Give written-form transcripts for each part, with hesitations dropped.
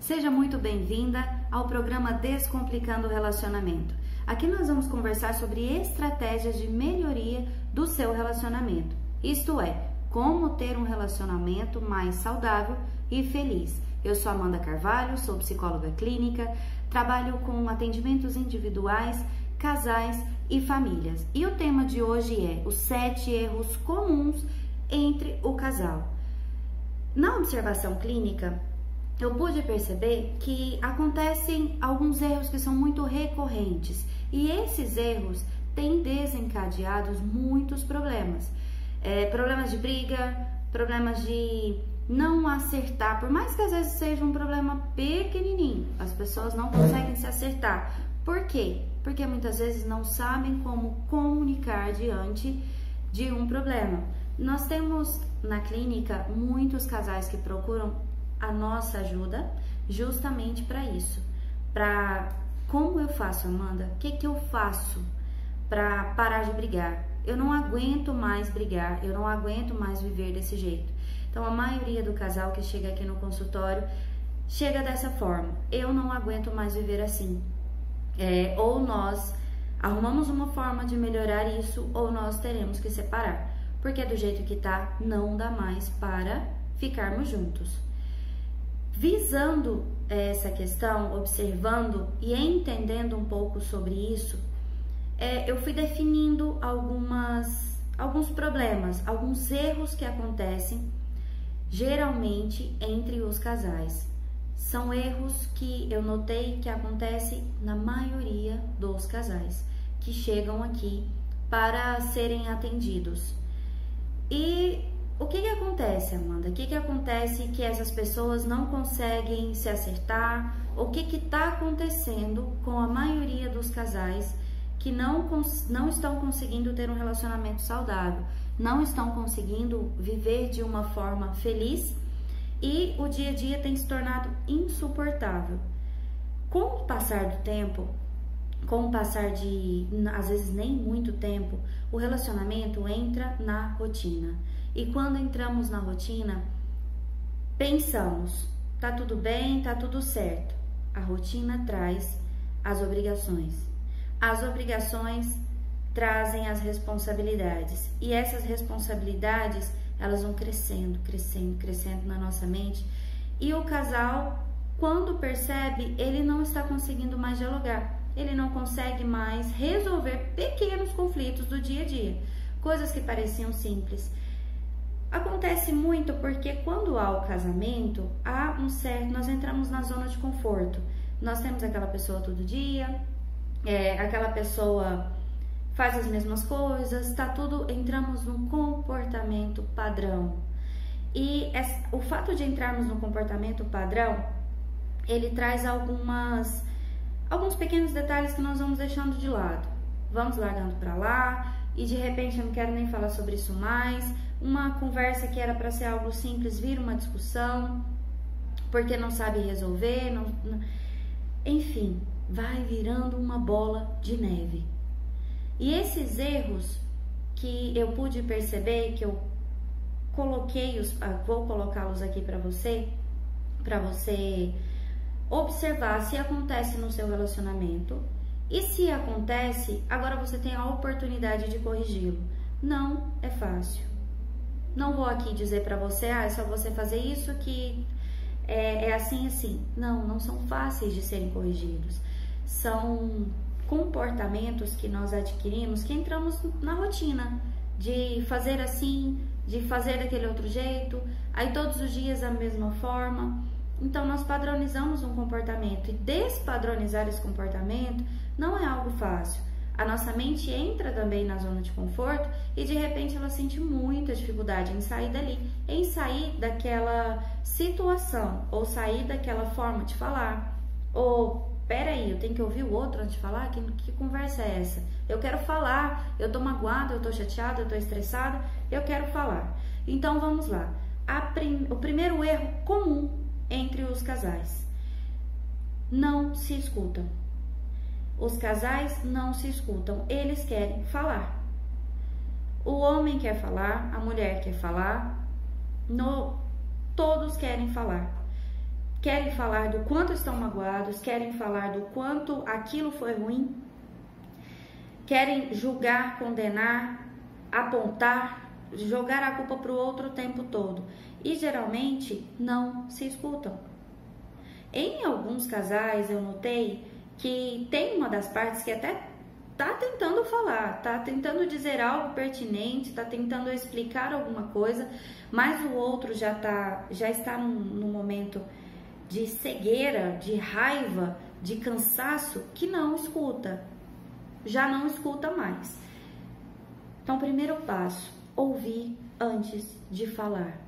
Seja muito bem-vinda ao programa Descomplicando o Relacionamento. Aqui nós vamos conversar sobre estratégias de melhoria do seu relacionamento. Isto é, como ter um relacionamento mais saudável e feliz. Eu sou Amanda Carvalho, sou psicóloga clínica, trabalho com atendimentos individuais, casais e famílias. E o tema de hoje é os 7 erros comuns entre o casal. Na observação clínica, eu pude perceber que acontecem alguns erros que são muito recorrentes e esses erros têm desencadeado muitos problemas. Problemas de briga, problemas de não acertar, por mais que às vezes seja um problema pequenininho, as pessoas não conseguem se acertar. Por quê? Porque muitas vezes não sabem como comunicar diante de um problema. Nós temos na clínica muitos casais que procuram a nossa ajuda justamente para isso. Como eu faço, Amanda? O que eu faço para parar de brigar? Eu não aguento mais brigar, eu não aguento mais viver desse jeito. Então a maioria do casal que chega aqui no consultório chega dessa forma: eu não aguento mais viver assim. Ou nós arrumamos uma forma de melhorar isso, ou nós teremos que separar, porque do jeito que tá, não dá mais para ficarmos juntos. Visando essa questão, observando e entendendo um pouco sobre isso, eu fui definindo alguns problemas, alguns erros que acontecem geralmente entre os casais. São erros que eu notei que acontecem na maioria dos casais que chegam aqui para serem atendidos. E o que acontece, Amanda? O que acontece que essas pessoas não conseguem se acertar? O que está acontecendo com a maioria dos casais que não estão conseguindo ter um relacionamento saudável, não estão conseguindo viver de uma forma feliz e o dia a dia tem se tornado insuportável? Com o passar do tempo, com o passar de, às vezes, nem muito tempo, o relacionamento entra na rotina. E quando entramos na rotina, pensamos, tá tudo bem, tá tudo certo. A rotina traz as obrigações. As obrigações trazem as responsabilidades. E essas responsabilidades, elas vão crescendo, crescendo, crescendo na nossa mente. E o casal, quando percebe, ele não está conseguindo mais dialogar. Ele não consegue mais resolver pequenos conflitos do dia a dia. Coisas que pareciam simples. Acontece muito porque quando há o casamento, nós entramos na zona de conforto. Nós temos aquela pessoa todo dia, aquela pessoa faz as mesmas coisas, entramos num comportamento padrão. E o fato de entrarmos no comportamento padrão, ele traz alguns pequenos detalhes que nós vamos deixando de lado. Vamos largando para lá e de repente eu não quero nem falar sobre isso mais. Uma conversa que era para ser algo simples vira uma discussão, porque não sabe resolver, enfim, vai virando uma bola de neve. E esses erros que eu pude perceber, que eu vou colocá-los aqui para você observar se acontece no seu relacionamento. E se acontece, agora você tem a oportunidade de corrigi-lo. Não é fácil. Não vou aqui dizer para você, é só você fazer isso que é assim, assim. Não são fáceis de serem corrigidos. São comportamentos que nós adquirimos, que entramos na rotina de fazer assim, de fazer daquele outro jeito, aí todos os dias a mesma forma. Então nós padronizamos um comportamento e despadronizar esse comportamento não é algo fácil. A nossa mente entra também na zona de conforto e de repente ela sente muita dificuldade em sair dali, em sair daquela situação, ou sair daquela forma de falar. Ou, peraí, eu tenho que ouvir o outro antes de falar? Que conversa é essa? Eu quero falar, eu tô magoada, eu tô chateada, eu tô estressada, eu quero falar. Então vamos lá. O primeiro erro comum entre os casais: não se escutam. Os casais não se escutam, eles querem falar. O homem quer falar, a mulher quer falar, todos querem falar. querem falar do quanto estão magoados, querem falar do quanto aquilo foi ruim, querem julgar, condenar, apontar, jogar a culpa para o outro o tempo todo e geralmente não se escutam. Em alguns casais eu notei que tem uma das partes que até tá tentando falar, tá tentando dizer algo pertinente, tá tentando explicar alguma coisa, mas o outro já está num momento de cegueira, de raiva, de cansaço, que não escuta, já não escuta mais. Então, primeiro passo, ouvir antes de falar.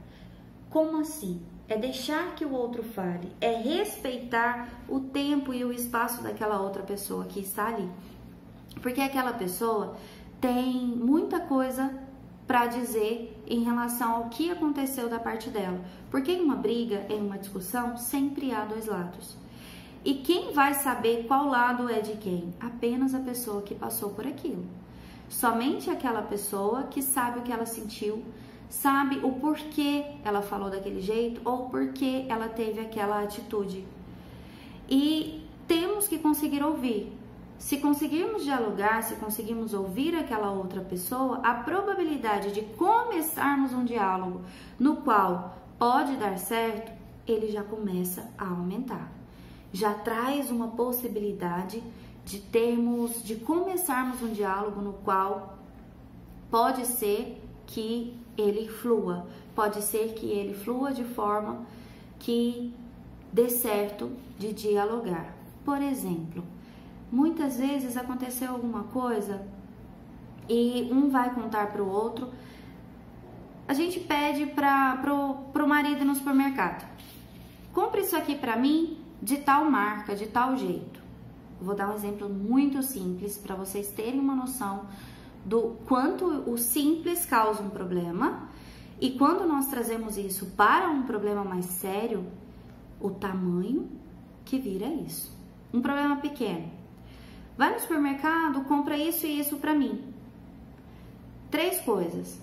Como assim? É deixar que o outro fale, é respeitar o tempo e o espaço daquela outra pessoa que está ali. Porque aquela pessoa tem muita coisa para dizer em relação ao que aconteceu da parte dela. Porque em uma briga, em uma discussão, sempre há dois lados. E quem vai saber qual lado é de quem? Apenas a pessoa que passou por aquilo. Somente aquela pessoa que sabe o que ela sentiu, sabe o porquê ela falou daquele jeito ou porquê ela teve aquela atitude. E temos que conseguir ouvir. Se conseguirmos dialogar, se conseguirmos ouvir aquela outra pessoa, a probabilidade de começarmos um diálogo no qual pode dar certo, ele já começa a aumentar. Já traz uma possibilidade de começarmos um diálogo no qual pode ser que ele flua, pode ser que ele flua de forma que dê certo de dialogar. Por exemplo, muitas vezes aconteceu alguma coisa e um vai contar para o outro. A gente pede pro marido no supermercado: compre isso aqui para mim de tal marca, de tal jeito. Vou dar um exemplo muito simples para vocês terem uma noção do quanto o simples causa um problema e quando nós trazemos isso para um problema mais sério, o tamanho que vira isso. Um problema pequeno. Vai no supermercado, compra isso e isso para mim. 3 coisas.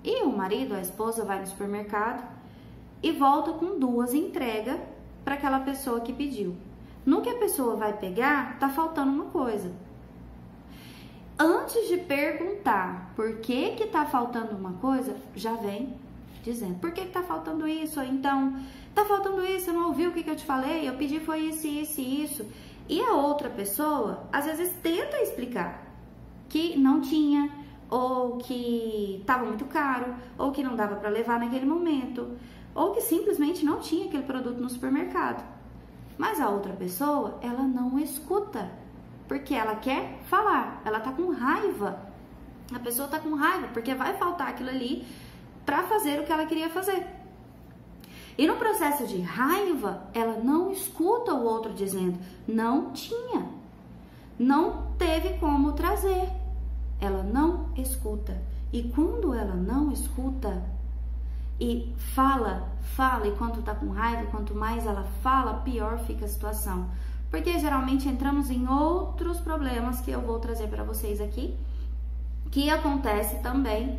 E o marido, a esposa, vai no supermercado e volta com 2 entregas para aquela pessoa que pediu. No que a pessoa vai pegar, tá faltando uma coisa. Antes de perguntar por que tá faltando uma coisa, já vem dizendo: por que tá faltando isso? Então, tá faltando isso, você não ouviu o que eu te falei? Eu pedi foi isso, isso e isso. E a outra pessoa, às vezes, tenta explicar que não tinha, ou que estava muito caro, ou que não dava para levar naquele momento, ou que simplesmente não tinha aquele produto no supermercado. Mas a outra pessoa, ela não escuta, porque ela quer falar, ela tá com raiva. A pessoa tá com raiva, porque vai faltar aquilo ali para fazer o que ela queria fazer. E no processo de raiva, ela não escuta o outro dizendo: não tinha, não teve como trazer. Ela não escuta. E quando ela não escuta e fala, e quando tá com raiva, quanto mais ela fala, pior fica a situação. Porque geralmente entramos em outros problemas que eu vou trazer para vocês aqui, que acontece também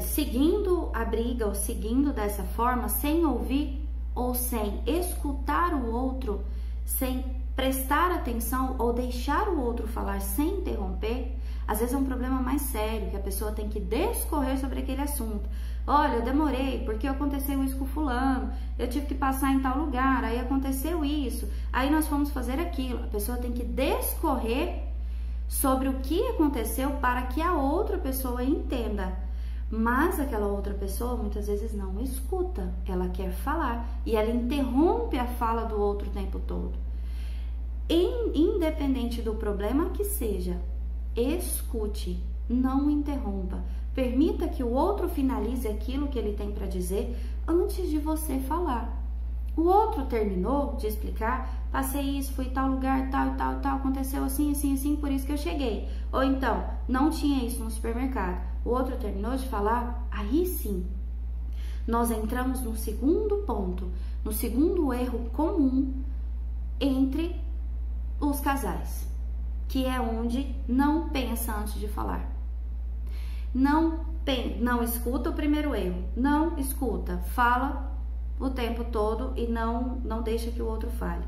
seguindo a briga ou seguindo dessa forma, sem ouvir ou sem escutar o outro, sem prestar atenção ou deixar o outro falar sem interromper. Às vezes é um problema mais sério, que a pessoa tem que discorrer sobre aquele assunto. Olha, eu demorei porque aconteceu isso com fulano, eu tive que passar em tal lugar, aí aconteceu isso, aí nós fomos fazer aquilo. A pessoa tem que discorrer sobre o que aconteceu para que a outra pessoa entenda. Mas aquela outra pessoa muitas vezes não escuta, ela quer falar e ela interrompe a fala do outro o tempo todo. Independente do problema que seja, escute, não interrompa. Permita que o outro finalize aquilo que ele tem para dizer antes de você falar. O outro terminou de explicar: passei isso, fui em tal lugar, tal, tal, tal, aconteceu assim, assim, assim, por isso que eu cheguei. Ou então, não tinha isso no supermercado. O outro terminou de falar, aí sim, nós entramos no segundo ponto, no segundo erro comum entre os casais, que é onde não pensa antes de falar. Não escuta o primeiro erro, não escuta, fala o tempo todo e não deixa que o outro fale.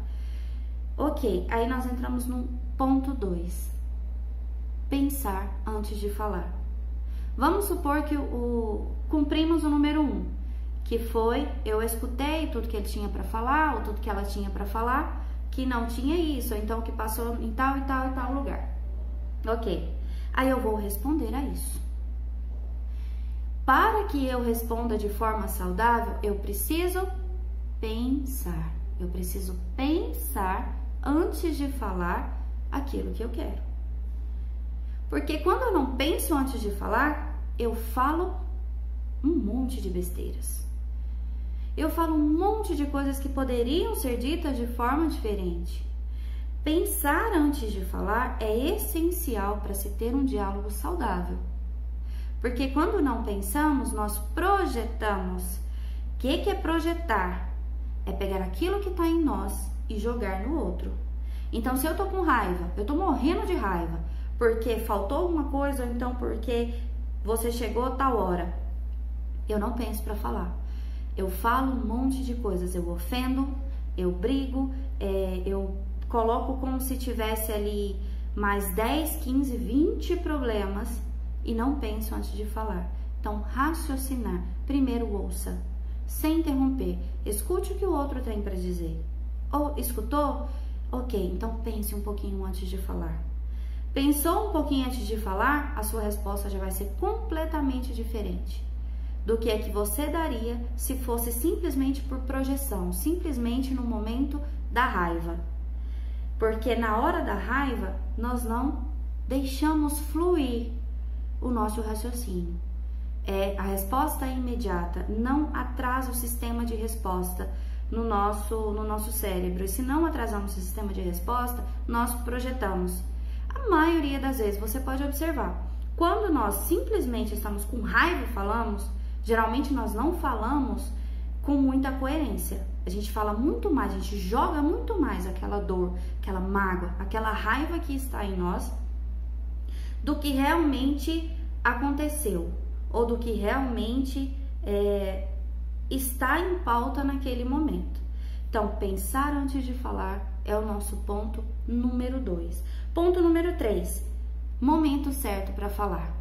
Ok, aí nós entramos no ponto 2. Pensar antes de falar. Vamos supor que cumprimos o número 1, que foi, eu escutei tudo que ele tinha para falar, ou tudo que ela tinha para falar, que não tinha isso, ou então que passou em tal e tal e tal lugar. Ok, aí eu vou responder a isso. Para que eu responda de forma saudável, eu preciso pensar. Eu preciso pensar antes de falar aquilo que eu quero. Porque quando eu não penso antes de falar, eu falo um monte de besteiras. Eu falo um monte de coisas que poderiam ser ditas de forma diferente. Pensar antes de falar é essencial para se ter um diálogo saudável. Porque quando não pensamos, nós projetamos. O que é projetar? É pegar aquilo que está em nós e jogar no outro. Então, se eu tô com raiva, eu tô morrendo de raiva, porque faltou alguma coisa, ou então porque você chegou a tal hora, eu não penso para falar. Eu falo um monte de coisas, eu ofendo, eu brigo, eu coloco como se tivesse ali mais 10, 15, 20 problemas e não penso antes de falar. Então, raciocinar. Primeiro ouça, sem interromper. Escute o que o outro tem para dizer. Ou escutou? Ok, então pense um pouquinho antes de falar. Pensou um pouquinho antes de falar, a sua resposta já vai ser completamente diferente do que é que você daria se fosse simplesmente por projeção, simplesmente no momento da raiva. Porque na hora da raiva, nós não deixamos fluir o nosso raciocínio. A resposta é imediata, não atrasa o sistema de resposta no nosso cérebro. E se não atrasarmos o sistema de resposta, nós projetamos. A maioria das vezes, você pode observar, quando nós simplesmente estamos com raiva e falamos, geralmente nós não falamos com muita coerência. A gente fala muito mais, a gente joga muito mais aquela dor, aquela mágoa, aquela raiva que está em nós do que realmente aconteceu ou do que realmente está em pauta naquele momento. Então, pensar antes de falar é o nosso ponto número 2. Ponto número 3, momento certo para falar.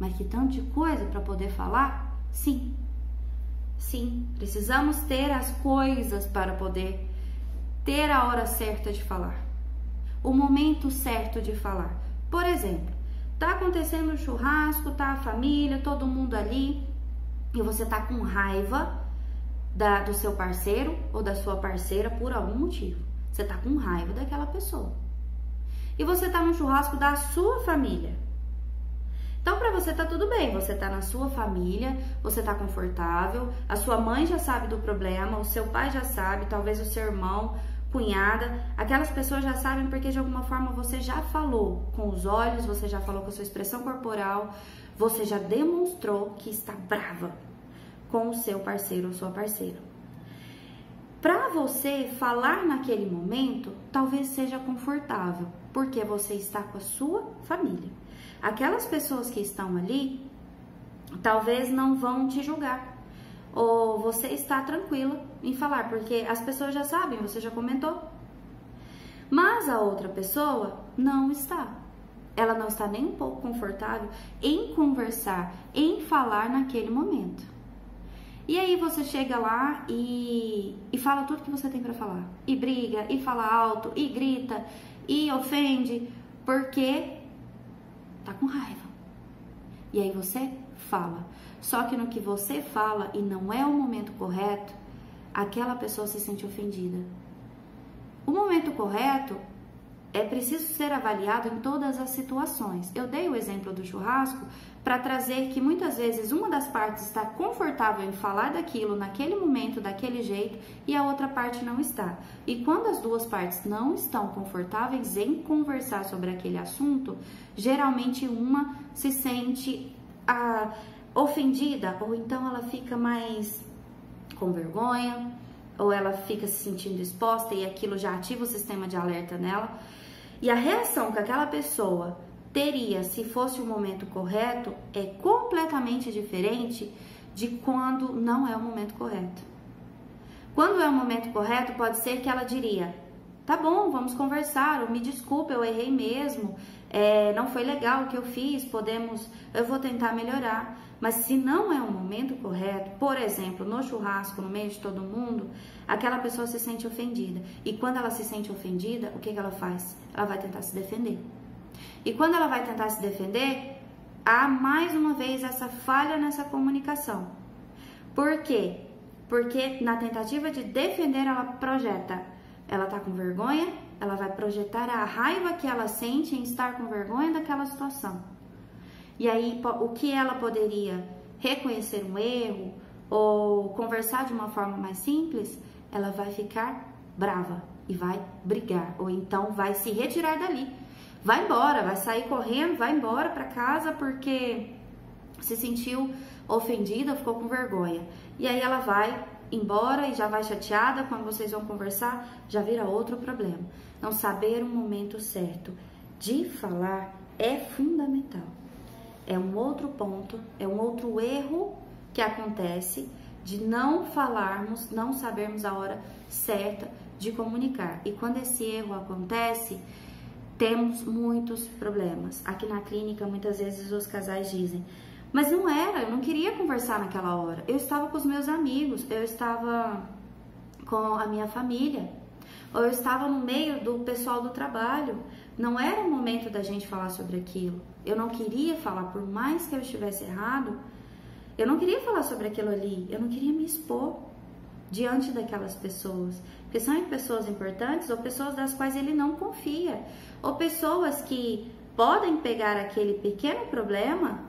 Mas que tanto de coisa para poder falar? Sim, precisamos ter as coisas para poder ter a hora certa de falar. O momento certo de falar. Por exemplo, tá acontecendo um churrasco, tá a família, todo mundo ali, e você tá com raiva do seu parceiro ou da sua parceira por algum motivo. Você tá com raiva daquela pessoa. E você tá no churrasco da sua família. Então, para você tá tudo bem, você tá na sua família, você tá confortável, a sua mãe já sabe do problema, o seu pai já sabe, talvez o seu irmão, cunhada, aquelas pessoas já sabem porque de alguma forma você já falou com os olhos, você já falou com a sua expressão corporal, você já demonstrou que está brava com o seu parceiro ou sua parceira. Para você falar naquele momento, talvez seja confortável, porque você está com a sua família. Aquelas pessoas que estão ali, talvez não vão te julgar, ou você está tranquila em falar, porque as pessoas já sabem, você já comentou. Mas a outra pessoa não está. Ela não está nem um pouco confortável em conversar, em falar naquele momento. E aí você chega lá e fala tudo que você tem para falar. E briga, e fala alto, e grita, e ofende, porque tá com raiva. E aí você fala. Só que no que você fala e não é o momento correto, aquela pessoa se sente ofendida. O momento correto é preciso ser avaliado em todas as situações. Eu dei o exemplo do churrasco para trazer que muitas vezes uma das partes está confortável em falar daquilo naquele momento, daquele jeito, e a outra parte não está. E quando as duas partes não estão confortáveis em conversar sobre aquele assunto, geralmente uma se sente ofendida, ou então ela fica mais com vergonha, ou ela fica se sentindo exposta e aquilo já ativa o sistema de alerta nela. E a reação que aquela pessoa teria se fosse o momento correto é completamente diferente de quando não é o momento correto. Quando é o momento correto, pode ser que ela diria: tá bom, vamos conversar, ou me desculpa, eu errei mesmo, não foi legal o que eu fiz, eu vou tentar melhorar. Mas se não é o momento correto, por exemplo, no churrasco, no meio de todo mundo, aquela pessoa se sente ofendida. E quando ela se sente ofendida, o que ela faz? Ela vai tentar se defender. E quando ela vai tentar se defender, há mais uma vez essa falha nessa comunicação. Por quê? Porque na tentativa de defender, ela projeta. Ela tá com vergonha, ela vai projetar a raiva que ela sente em estar com vergonha daquela situação. E aí, o que ela poderia reconhecer um erro ou conversar de uma forma mais simples, ela vai ficar brava e vai brigar, ou então vai se retirar dali. Vai embora, vai sair correndo, vai embora para casa porque se sentiu ofendida, ficou com vergonha. E aí ela vai embora e já vai chateada. Quando vocês vão conversar, já vira outro problema. Não saber o momento certo de falar é fundamental. É um outro ponto, é um outro erro que acontece de não falarmos, não sabermos a hora certa de comunicar. E quando esse erro acontece, temos muitos problemas. Aqui na clínica, muitas vezes os casais dizem: mas não era, eu não queria conversar naquela hora. Eu estava com os meus amigos, eu estava com a minha família, ou eu estava no meio do pessoal do trabalho. Não era o momento da gente falar sobre aquilo. Eu não queria falar, por mais que eu estivesse errado, eu não queria falar sobre aquilo ali. Eu não queria me expor diante daquelas pessoas. Porque são pessoas importantes ou pessoas das quais ele não confia. Ou pessoas que podem pegar aquele pequeno problema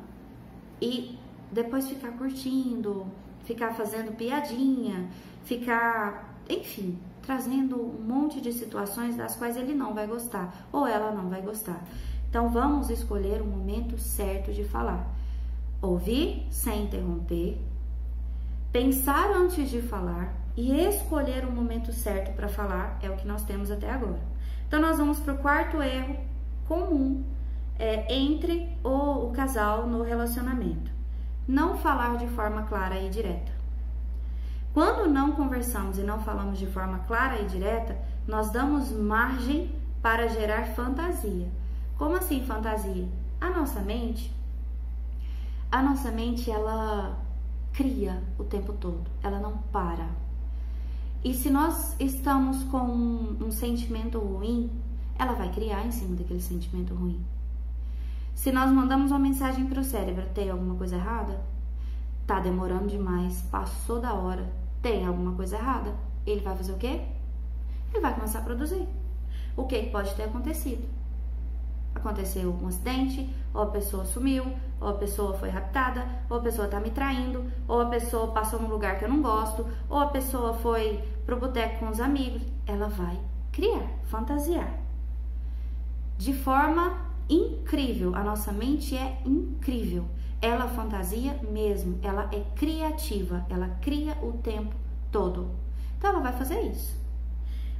e depois ficar curtindo, ficar fazendo piadinha, ficar, enfim, trazendo um monte de situações das quais ele não vai gostar ou ela não vai gostar. Então vamos escolher o momento certo de falar. Ouvir sem interromper, pensar antes de falar e escolher o momento certo para falar é o que nós temos até agora. Então nós vamos para o quarto erro comum entre o casal no relacionamento. Não falar de forma clara e direta. Quando não conversamos e não falamos de forma clara e direta, nós damos margem para gerar fantasia. Como assim fantasia? A nossa mente, ela cria o tempo todo, ela não para. E se nós estamos com um sentimento ruim, ela vai criar em cima daquele sentimento ruim. Se nós mandamos uma mensagem para o cérebro: tem alguma coisa errada? Tá demorando demais, passou da hora, tem alguma coisa errada? Ele vai fazer o quê? Ele vai começar a produzir. O que pode ter acontecido? Aconteceu um acidente, ou a pessoa sumiu, ou a pessoa foi raptada, ou a pessoa tá me traindo, ou a pessoa passou num lugar que eu não gosto, ou a pessoa foi pro boteco com os amigos. Ela vai criar, fantasiar. De forma incrível, a nossa mente é incrível. Ela fantasia mesmo, ela é criativa, ela cria o tempo todo. Então ela vai fazer isso.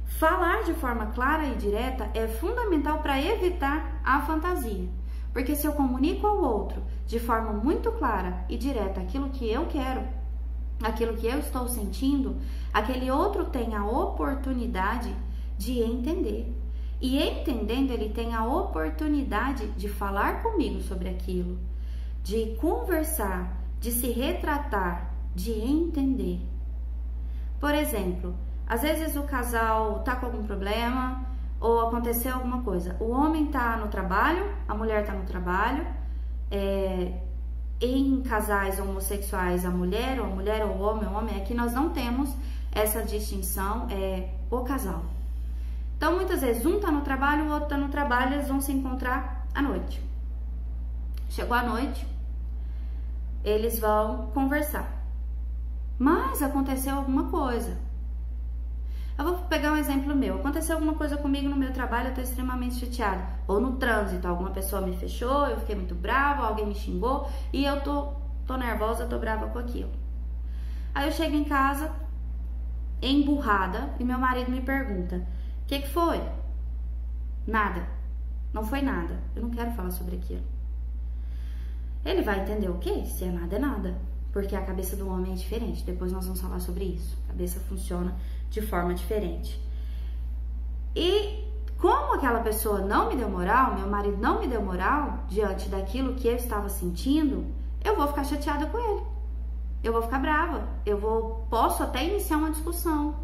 Falar de forma clara e direta é fundamental para evitar a fantasia. Porque se eu comunico ao outro de forma muito clara e direta aquilo que eu quero, aquilo que eu estou sentindo, aquele outro tem a oportunidade de entender. E entendendo, ele tem a oportunidade de falar comigo sobre aquilo, de conversar, de se retratar, de entender. Por exemplo, às vezes o casal tá com algum problema ou aconteceu alguma coisa. O homem tá no trabalho, a mulher tá no trabalho. Em casais homossexuais, a mulher ou o homem, aqui nós não temos essa distinção, o casal. Então, muitas vezes, um tá no trabalho, o outro tá no trabalho, eles vão se encontrar à noite. Chegou a noite, eles vão conversar. Mas aconteceu alguma coisa. Eu vou pegar um exemplo meu. Aconteceu alguma coisa comigo no meu trabalho, eu tô extremamente chateada. Ou no trânsito, alguma pessoa me fechou, eu fiquei muito brava, alguém me xingou e eu tô nervosa, tô brava com aquilo. Aí eu chego em casa, emburrada, e meu marido me pergunta: o que foi? Nada. Não foi nada. Eu não quero falar sobre aquilo. Ele vai entender o quê? Se é nada, é nada. porque a cabeça do homem é diferente. Depois nós vamos falar sobre isso. A cabeça funciona de forma diferente. E como aquela pessoa não me deu moral, meu marido não me deu moral diante daquilo que eu estava sentindo, eu vou ficar chateada com ele. Eu vou ficar brava. Posso até iniciar uma discussão,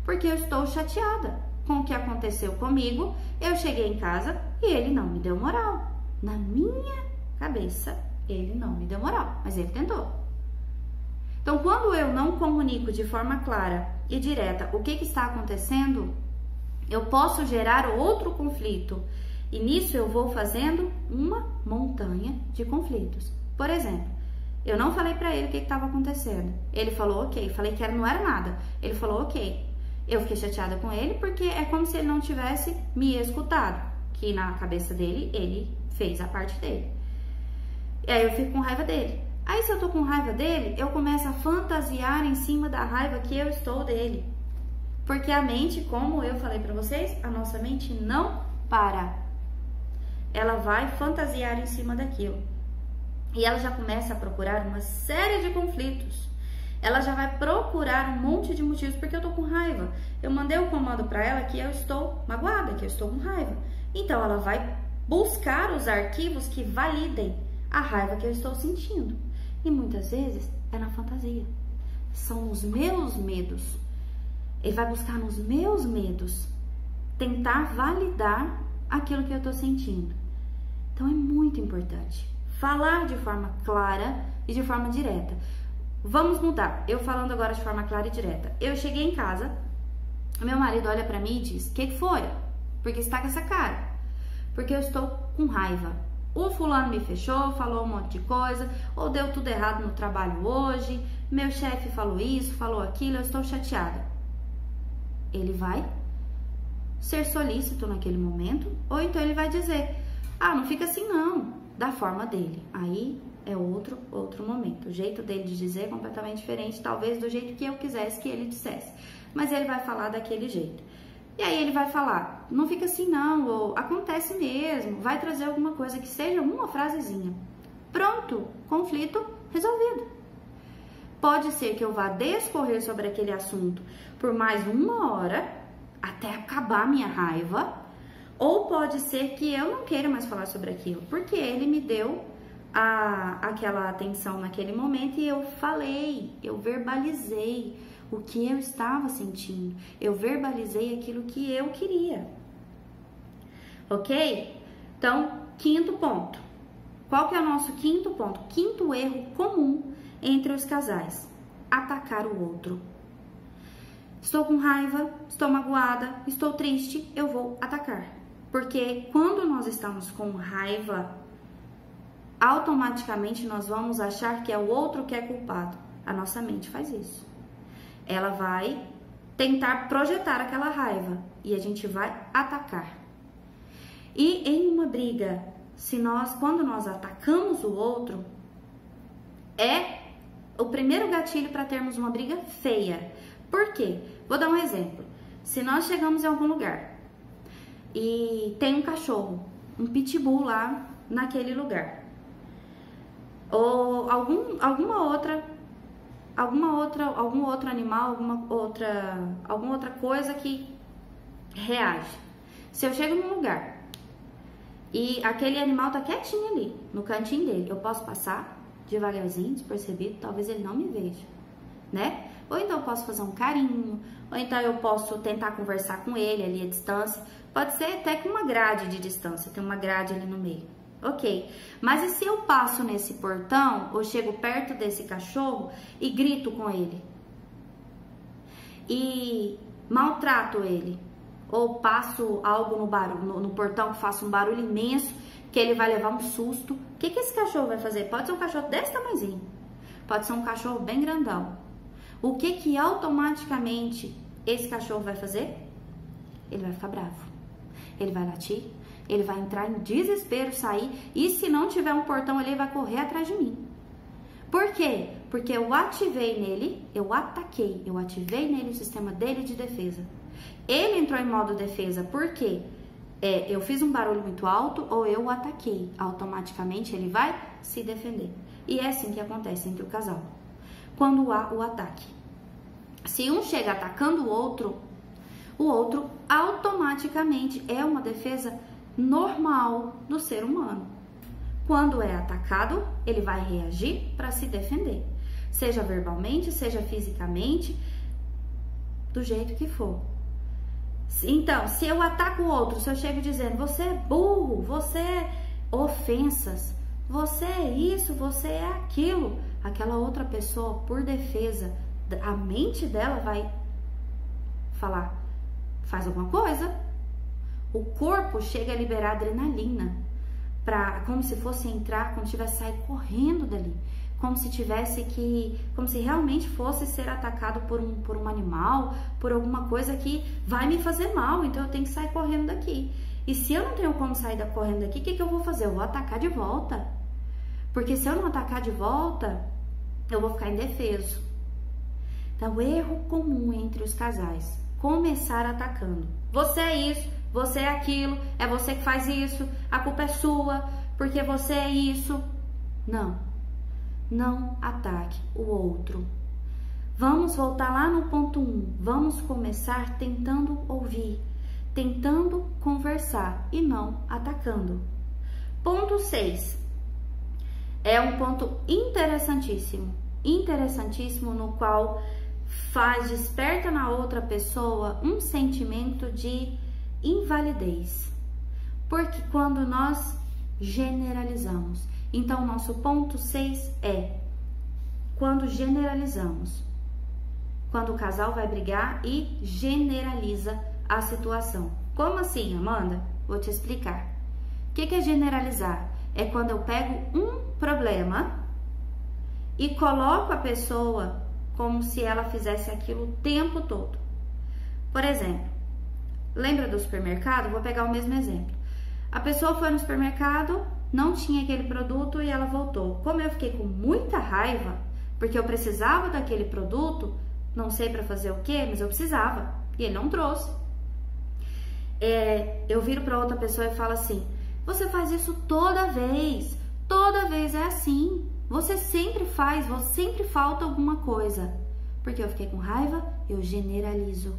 porque eu estou chateada com o que aconteceu comigo. Eu cheguei em casa e ele não me deu moral. Na minha cabeça, ele não me deu moral, mas ele tentou. Então, quando eu não comunico de forma clara e direta o que está acontecendo, eu posso gerar outro conflito. E nisso eu vou fazendo uma montanha de conflitos. Por exemplo, eu não falei pra ele o que estava acontecendo. Ele falou ok. Falei que não era nada. Ele falou ok. Eu fiquei chateada com ele porque é como se ele não tivesse me escutado. Que na cabeça dele, ele fez a parte dele. E aí eu fico com raiva dele. Aí se eu tô com raiva dele, eu começo a fantasiar em cima da raiva que eu estou dele. Porque a mente, como eu falei pra vocês, a nossa mente não para. Ela vai fantasiar em cima daquilo. E ela já começa a procurar uma série de conflitos. Ela já vai procurar um monte de motivos porque eu tô com raiva. Eu mandei um comando pra ela que eu estou magoada, que eu estou com raiva. Então ela vai buscar os arquivos que validem a raiva que eu estou sentindo. E muitas vezes é na fantasia. São os meus medos. Ele vai buscar nos meus medos tentar validar aquilo que eu estou sentindo. Então é muito importante falar de forma clara e de forma direta. Vamos mudar. Eu falando agora de forma clara e direta. Eu cheguei em casa, meu marido olha pra mim e diz: "O que foi? Por que você tá com essa cara?" "Porque eu estou com raiva. O fulano me fechou, falou um monte de coisa, ou deu tudo errado no trabalho hoje, meu chefe falou isso, falou aquilo, eu estou chateada." Ele vai ser solícito naquele momento, ou então ele vai dizer: "Ah, não fica assim não", da forma dele. Aí é outro momento. O jeito dele de dizer é completamente diferente, talvez do jeito que eu quisesse que ele dissesse. Mas ele vai falar daquele jeito. E aí ele vai falar: "Não fica assim não", ou "acontece mesmo", vai trazer alguma coisa que seja uma frasezinha. Pronto, conflito resolvido. Pode ser que eu vá discorrer sobre aquele assunto por mais 1 hora, até acabar minha raiva, ou pode ser que eu não queira mais falar sobre aquilo, porque ele me deu aquela atenção naquele momento e eu falei, eu verbalizei o que eu estava sentindo, eu verbalizei aquilo que eu queria. Ok? Então, quinto ponto. Qual que é o nosso quinto ponto? Quinto erro comum entre os casais: atacar o outro. Estou com raiva, estou magoada, estou triste, eu vou atacar. Porque quando nós estamos com raiva, automaticamente nós vamos achar que é o outro que é culpado. A nossa mente faz isso. Ela vai tentar projetar aquela raiva e a gente vai atacar. E em uma briga, quando nós atacamos o outro, é o primeiro gatilho para termos uma briga feia. Por quê? Vou dar um exemplo. Se nós chegamos em algum lugar e tem um cachorro, um pitbull lá naquele lugar, ou algum outro animal, alguma outra coisa que reage. Se eu chego num lugar e aquele animal tá quietinho ali, no cantinho dele, eu posso passar devagarzinho, despercebido, talvez ele não me veja, né? Ou então eu posso fazer um carinho, ou então eu posso tentar conversar com ele ali à distância. Pode ser até com uma grade de distância, tem uma grade ali no meio. Ok, mas e se eu passo nesse portão, ou chego perto desse cachorro e grito com ele? E maltrato ele? Ou passo algo no portão que faça um barulho imenso, que ele vai levar um susto? O que esse cachorro vai fazer? Pode ser um cachorro desse tamanhozinho, pode ser um cachorro bem grandão. O que automaticamente esse cachorro vai fazer? Ele vai ficar bravo, ele vai latir, ele vai entrar em desespero, sair, e se não tiver um portão, ele vai correr atrás de mim. Por quê? Porque eu ativei nele, eu ataquei, eu ativei nele o sistema dele de defesa. Ele entrou em modo defesa porque eu fiz um barulho muito alto ou eu o ataquei. Automaticamente ele vai se defender. E é assim que acontece entre o casal. quando há o ataque. Se um chega atacando o outro automaticamente é uma defesa normal do ser humano. Quando é atacado, ele vai reagir para se defender, seja verbalmente, seja fisicamente, do jeito que for. Então, se eu ataco o outro, se eu chego dizendo, você é burro, você é ofensas, você é isso, você é aquilo, aquela outra pessoa, por defesa, a mente dela vai falar, faz alguma coisa. O corpo chega a liberar adrenalina, como se fosse entrar, como se tivesse sair correndo dali, como se realmente fosse ser atacado por um animal, por alguma coisa que vai me fazer mal, então eu tenho que sair correndo daqui. E se eu não tenho como sair correndo daqui, o que eu vou fazer? Eu vou atacar de volta. Porque se eu não atacar de volta, eu vou ficar indefeso. Então, erro comum entre os casais, começar atacando. Você é isso, você é aquilo, é você que faz isso, a culpa é sua, porque você é isso. Não ataque o outro. Vamos voltar lá no ponto 1. Vamos começar tentando ouvir, tentando conversar e não atacando. Ponto 6. É um ponto interessantíssimo no qual desperta na outra pessoa um sentimento de invalidez. Porque quando nós generalizamos, então nosso ponto 6 é quando generalizamos, quando o casal vai brigar e generaliza a situação. Como assim, Amanda? Vou te explicar. O que é generalizar? É quando eu pego um problema e coloco a pessoa como se ela fizesse aquilo o tempo todo. Por exemplo, lembra do supermercado? Vou pegar o mesmo exemplo. A pessoa foi no supermercado, não tinha aquele produto e ela voltou. Como eu fiquei com muita raiva, porque eu precisava daquele produto, não sei para fazer o que, mas eu precisava, e ele não trouxe. Eu viro para outra pessoa e falo assim, você faz isso toda vez é assim, você sempre faz, sempre falta alguma coisa. Porque eu fiquei com raiva, eu generalizo.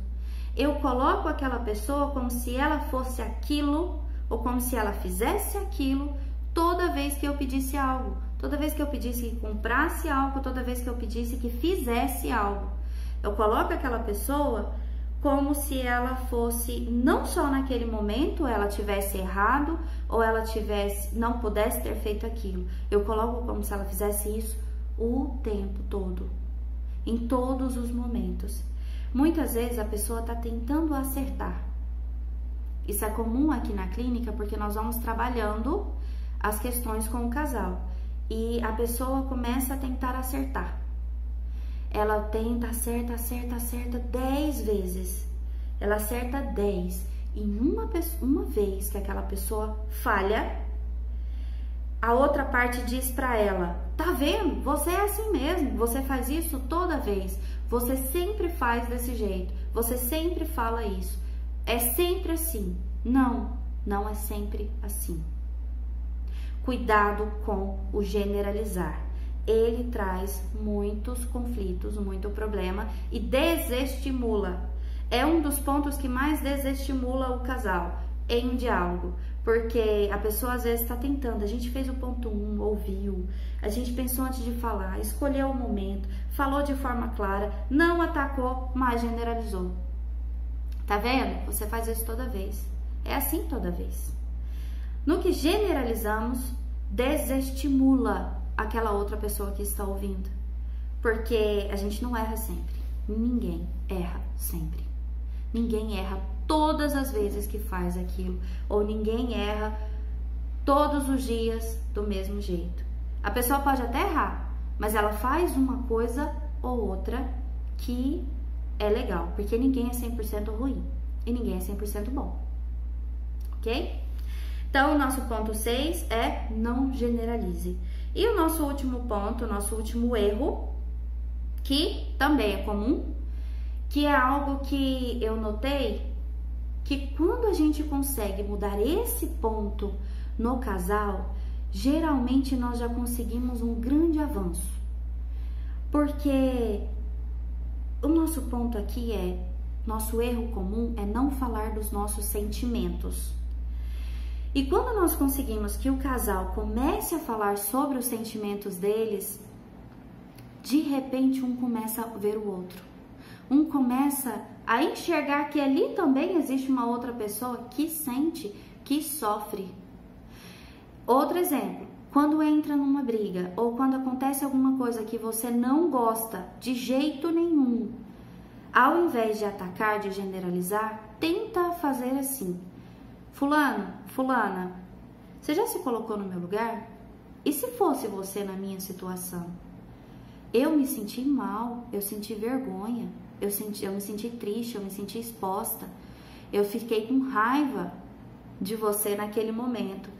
Eu coloco aquela pessoa como se ela fosse aquilo, ou como se ela fizesse aquilo, toda vez que eu pedisse algo, toda vez que eu pedisse que comprasse algo, toda vez que eu pedisse que fizesse algo. Eu coloco aquela pessoa como se ela fosse, não só naquele momento ela tivesse errado ou ela não pudesse ter feito aquilo. Eu coloco como se ela fizesse isso o tempo todo, em todos os momentos. Muitas vezes a pessoa está tentando acertar. Isso é comum aqui na clínica porque nós vamos trabalhando as questões com o casal e a pessoa começa a tentar acertar. Ela tenta, acerta 10 vezes. Ela acerta 10. E uma vez que aquela pessoa falha, a outra parte diz pra ela, tá vendo? Você é assim mesmo, você faz isso toda vez. Você sempre faz desse jeito. Você sempre fala isso. É sempre assim. Não é sempre assim. Cuidado com o generalizar. Ele traz muitos conflitos, muito problema e desestimula. É um dos pontos que mais desestimula o casal em um diálogo, porque a pessoa às vezes está tentando, a gente fez o ponto 1, ouviu, a gente pensou antes de falar, escolheu o momento, falou de forma clara, não atacou, mas generalizou. Tá vendo? Você faz isso toda vez. É assim toda vez. No que generalizamos, desestimula aquela outra pessoa que está ouvindo. Porque a gente não erra sempre. Ninguém erra sempre. Ninguém erra todas as vezes que faz aquilo. Ou ninguém erra todos os dias do mesmo jeito. A pessoa pode até errar, mas ela faz uma coisa ou outra que é legal. Porque ninguém é 100% ruim. E ninguém é 100% bom. Ok? Então, o nosso ponto 6 é não generalize. E o nosso último ponto, o nosso último erro, que também é comum, que é algo que eu notei, que quando a gente consegue mudar esse ponto no casal, geralmente nós já conseguimos um grande avanço. Porque o nosso ponto aqui nosso erro comum é não falar dos nossos sentimentos. E quando nós conseguimos que o casal comece a falar sobre os sentimentos deles, de repente um começa a ver o outro. Um começa a enxergar que ali também existe uma outra pessoa que sente, que sofre. Outro exemplo, quando entra numa briga ou quando acontece alguma coisa que você não gosta de jeito nenhum, ao invés de atacar, de generalizar, tenta fazer assim: fulano, fulana, você já se colocou no meu lugar? E se fosse você na minha situação? Eu me senti mal, eu senti vergonha, eu me senti triste, eu me senti exposta, eu fiquei com raiva de você naquele momento.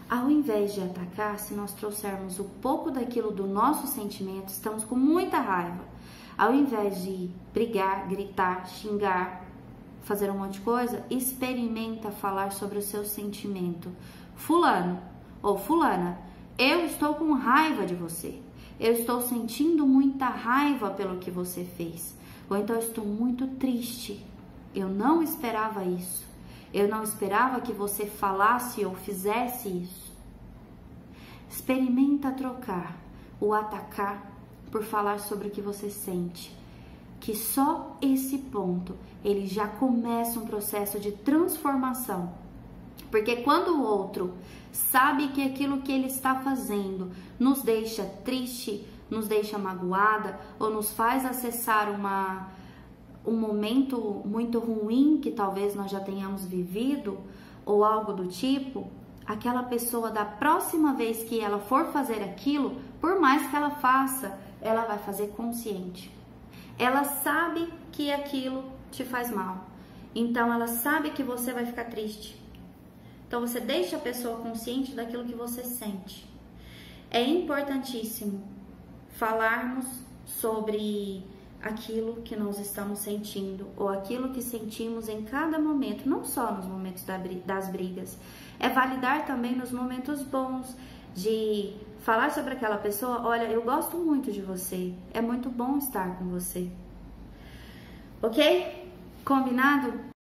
Ao invés de atacar, se nós trouxermos um pouco daquilo do nosso sentimento, estamos com muita raiva. Ao invés de brigar, gritar, xingar, fazer um monte de coisa, experimenta falar sobre o seu sentimento. Fulano ou fulana, eu estou com raiva de você. Eu estou sentindo muita raiva pelo que você fez. Ou então eu estou muito triste. Eu não esperava isso. Eu não esperava que você falasse ou fizesse isso. Experimenta trocar o atacar por falar sobre o que você sente. Que só esse ponto, ele já começa um processo de transformação. Porque quando o outro sabe que aquilo que ele está fazendo nos deixa triste, nos deixa magoada ou nos faz acessar um momento muito ruim que talvez nós já tenhamos vivido ou algo do tipo, aquela pessoa da próxima vez que ela for fazer aquilo, por mais que ela faça, ela vai fazer consciente. Ela sabe que aquilo te faz mal, então ela sabe que você vai ficar triste. Então você deixa a pessoa consciente daquilo que você sente. É importantíssimo falarmos sobre aquilo que nós estamos sentindo ou aquilo que sentimos em cada momento, não só nos momentos das brigas. É validar também nos momentos bons, de falar sobre aquela pessoa: olha, eu gosto muito de você, é muito bom estar com você. Ok? Combinado?